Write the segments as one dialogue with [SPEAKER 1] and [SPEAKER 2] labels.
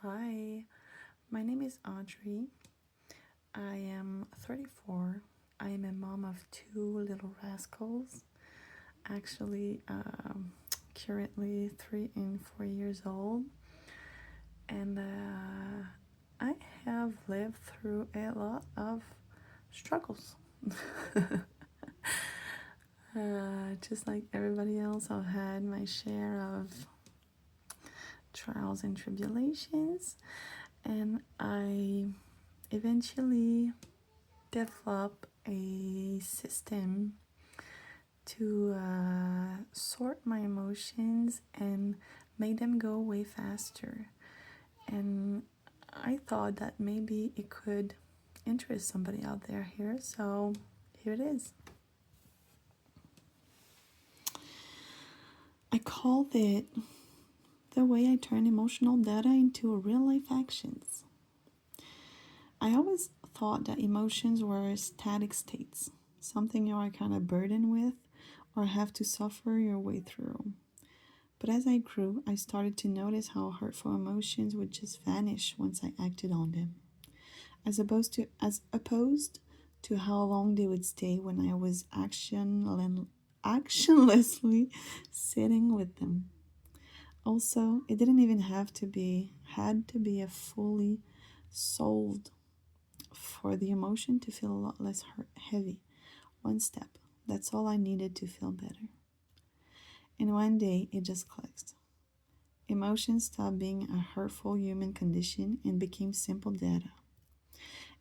[SPEAKER 1] Hi, my name is Audrey. I am 34. I am a mom of two little rascals. Actually, currently 3 and 4 years old. And I have lived through a lot of struggles. Just like everybody else, I've had my share of trials and tribulations, and I eventually develop a system to sort my emotions and make them go way faster. And I thought that maybe it could interest somebody out there here, so here it is. I called it the way I turn emotional data into real life actions. I always thought that emotions were static states, something you are kind of burdened with or have to suffer your way through. But as I grew, I started to notice how hurtful emotions would just vanish once I acted on them, as opposed to how long they would stay when I was actionlessly sitting with them. Also, it didn't even had to be a fully solved for the emotion to feel a lot less heavy. One step. That's all I needed to feel better. And one day it just clicked. Emotions stopped being a hurtful human condition and became simple data.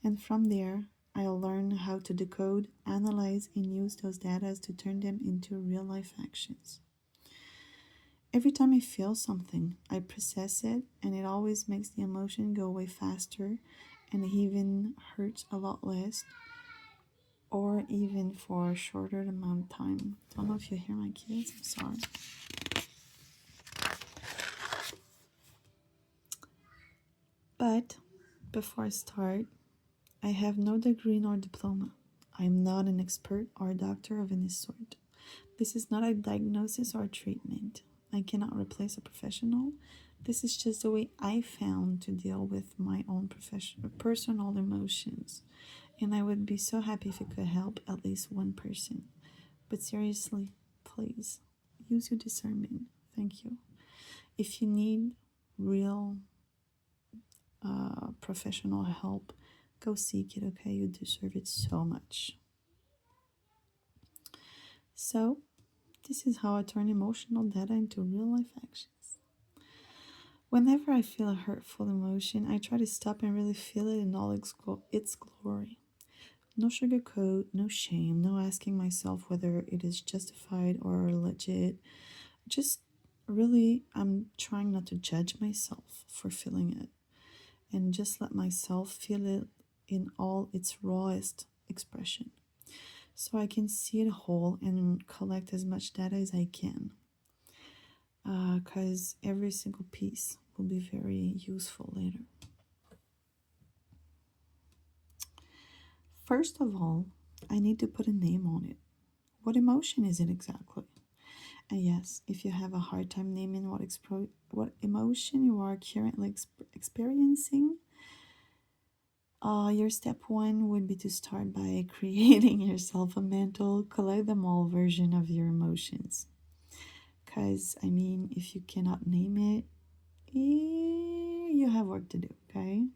[SPEAKER 1] And from there, I learned how to decode, analyze, and use those data to turn them into real life actions. Every time I feel something, I process it, and it always makes the emotion go way faster and even hurts a lot less, or even for a shorter amount of time. Don't know if you hear my kids, I'm sorry. But before I start, I have no degree nor diploma. I am not an expert or a doctor of any sort. This is not a diagnosis or a treatment. I cannot replace a professional. This is just the way I found to deal with my own personal emotions. And I would be so happy if it could help at least one person. But seriously, please use your discernment. Thank you. If you need real professional help, go seek it, okay? You deserve it so much. So, this is how I turn emotional data into real life actions. Whenever I feel a hurtful emotion, I try to stop and really feel it in all its glory. No sugarcoat, no shame, no asking myself whether it is justified or legit. Just really, I'm trying not to judge myself for feeling it and just let myself feel it in all its rawest expression so I can see it whole and collect as much data as I can, because every single piece will be very useful later. First of all, I need to put a name on it. What emotion is it exactly? And yes, if you have a hard time naming what emotion you are currently experiencing, your step one would be to start by creating yourself a mental collect them all version of your emotions. Because, I mean, if you cannot name it, you have work to do, okay?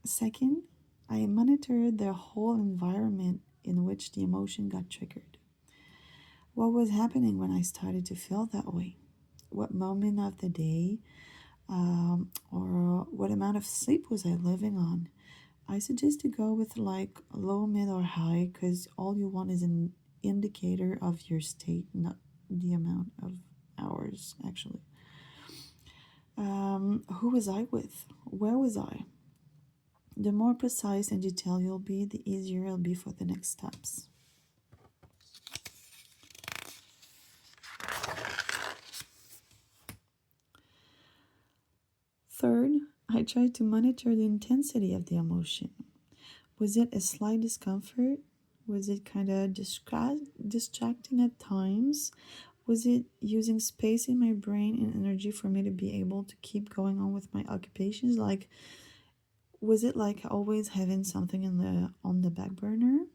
[SPEAKER 1] Second, I monitored the whole environment in which the emotion got triggered. What was happening when I started to feel that way? What moment of the day, or what amount of sleep was I living on? I suggest to go with like low, mid, or high because all you want is an indicator of your state, not the amount of hours actually. Who was I with? Where was I? The more precise and detailed you'll be, the easier it'll be for the next steps. Third, I tried to monitor the intensity of the emotion. Was it a slight discomfort? Was it kind of distracting at times? Was it using space in my brain and energy for me to be able to keep going on with my occupations? Like, was it like always having something on the back burner?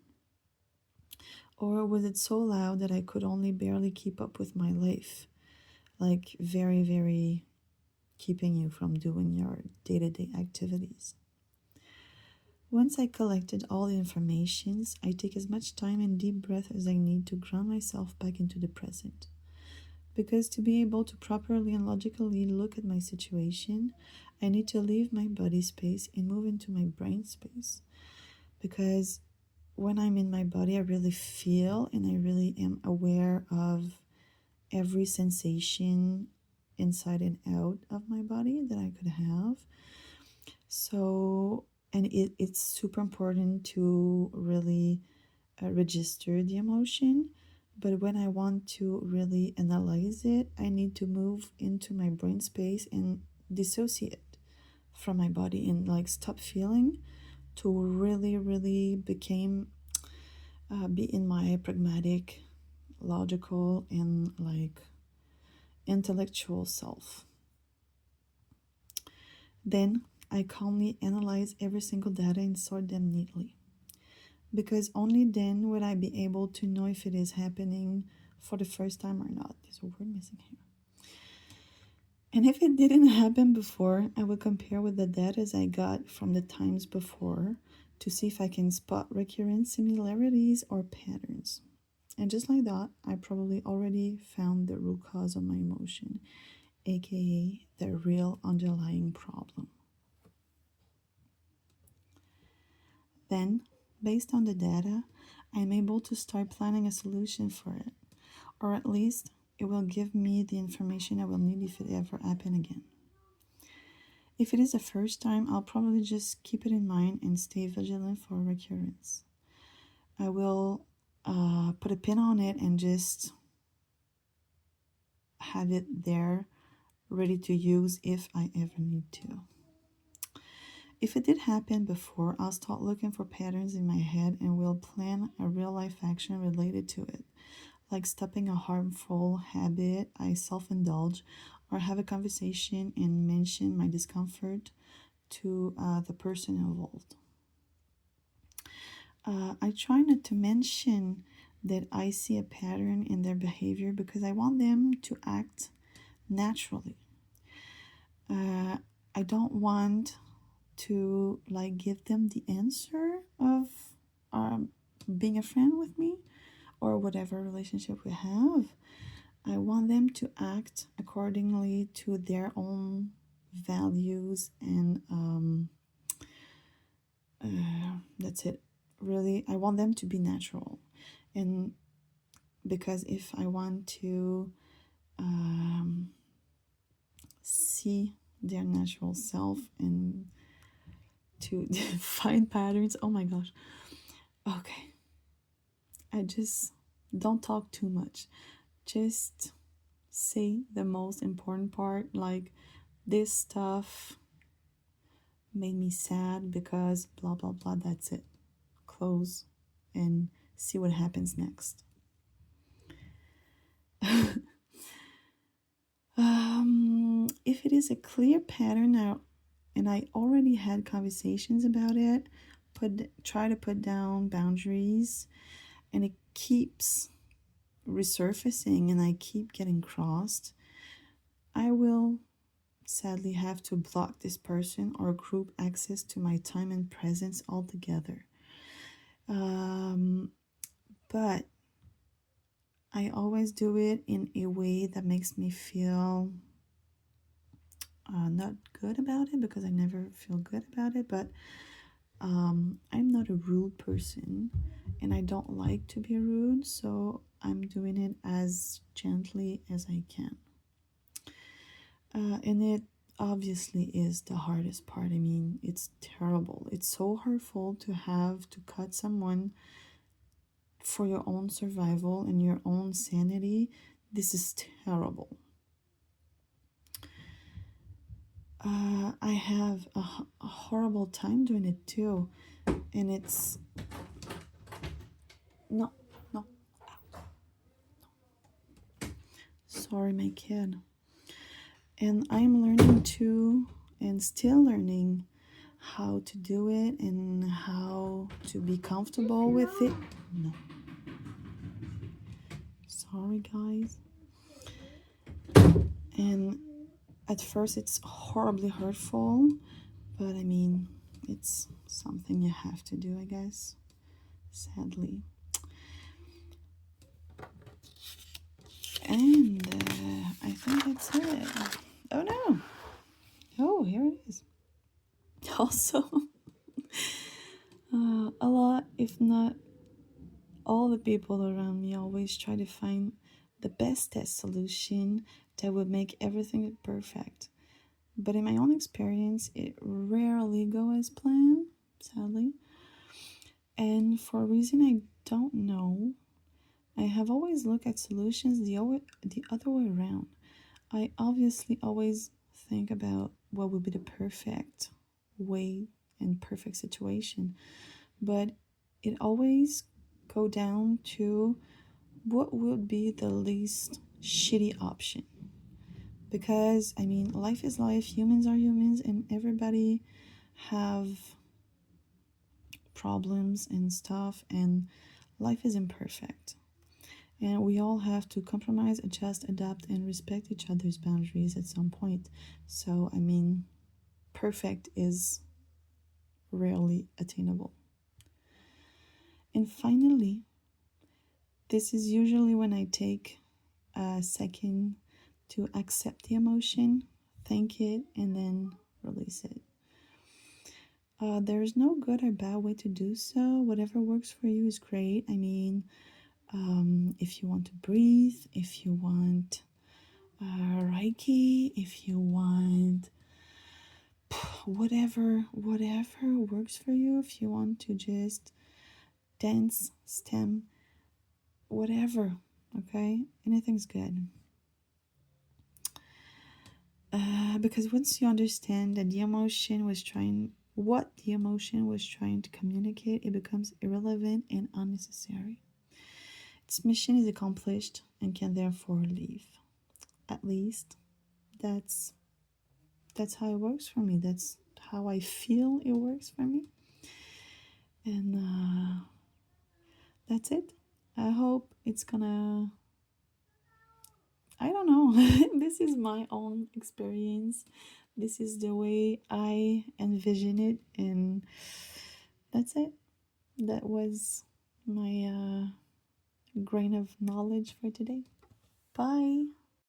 [SPEAKER 1] Or was it so loud that I could only barely keep up with my life? Like, very, very keeping you from doing your day-to-day activities. Once I collected all the informations, I take as much time and deep breath as I need to ground myself back into the present. Because to be able to properly and logically look at my situation, I need to leave my body space and move into my brain space. Because when I'm in my body, I really feel and I really am aware of every sensation inside and out of my body that I could have. So, and it's super important to really register the emotion. But when I want to really analyze it, I need to move into my brain space and dissociate from my body and like stop feeling to really, really be in my pragmatic, logical, and like intellectual self. Then I calmly analyze every single data and sort them neatly. Because only then would I be able to know if it is happening for the first time or not. There's a word missing here. And if it didn't happen before, I would compare with the data I got from the times before to see if I can spot recurrent similarities or patterns. And just like that, I probably already found the root cause of my emotion, aka the real underlying problem. Then, based on the data, I'm able to start planning a solution for it, or at least it will give me the information I will need if it ever happens again. If it is the first time, I'll probably just keep it in mind and stay vigilant for recurrence. I will put a pin on it and just have it there ready to use if I ever need to. If it did happen before, I'll start looking for patterns in my head and will plan a real life action related to it, like stopping a harmful habit I self-indulge, or have a conversation and mention my discomfort to the person involved. I try not to mention that I see a pattern in their behavior because I want them to act naturally. I don't want to like give them the answer of being a friend with me or whatever relationship we have. I want them to act accordingly to their own values and that's it. Really, I want them to be natural. And because if I want to see their natural self and to find patterns, oh my gosh. Okay. I just don't talk too much. Just say the most important part, like this stuff made me sad because blah blah blah. That's it. Close and see what happens next. If it is a clear pattern now, and I already had conversations about it, try to put down boundaries, and it keeps resurfacing and I keep getting crossed, I will sadly have to block this person or group access to my time and presence altogether. But I always do it in a way that makes me feel not good about it, because I never feel good about it, but I'm not a rude person and I don't like to be rude, so I'm doing it as gently as I can. And it obviously is the hardest part. I mean, it's terrible. It's so hurtful to have to cut someone for your own survival and your own sanity. This is terrible. I have a horrible time doing it too. And it's... No. sorry, my kid. And I'm learning to, and still learning, how to do it and how to be comfortable with it. No. Sorry, guys. And at first it's horribly hurtful, but I mean, it's something you have to do, I guess, sadly. And I think that's it. Oh no. Oh, here it is. Also, a lot, if not all the people around me, always try to find the best test solution that would make everything perfect. But in my own experience, it rarely goes as planned, sadly. And for a reason I don't know, I have always looked at solutions the other way around. I obviously always think about what would be the perfect way and perfect situation, but it always go down to what would be the least shitty option. Because I mean, life is life, humans are humans, and everybody have problems and stuff, and life is imperfect. And we all have to compromise, adjust, adapt, and respect each other's boundaries at some point. So, I mean, perfect is rarely attainable. And finally, this is usually when I take a second to accept the emotion, thank it, and then release it. There is no good or bad way to do so. Whatever works for you is great. I mean, if you want to breathe, if you want Reiki, if you want whatever works for you, if you want to just dance, stem, whatever, okay? Anything's good. Because once you understand that what the emotion was trying to communicate, it becomes irrelevant and unnecessary. Its mission is accomplished and can therefore leave. At least that's how it works for me. That's how I feel it works for me. And that's it. I hope it's gonna, I don't know. This is my own experience. This is the way I envision it, and that's it. That was my grain of knowledge for today. Bye.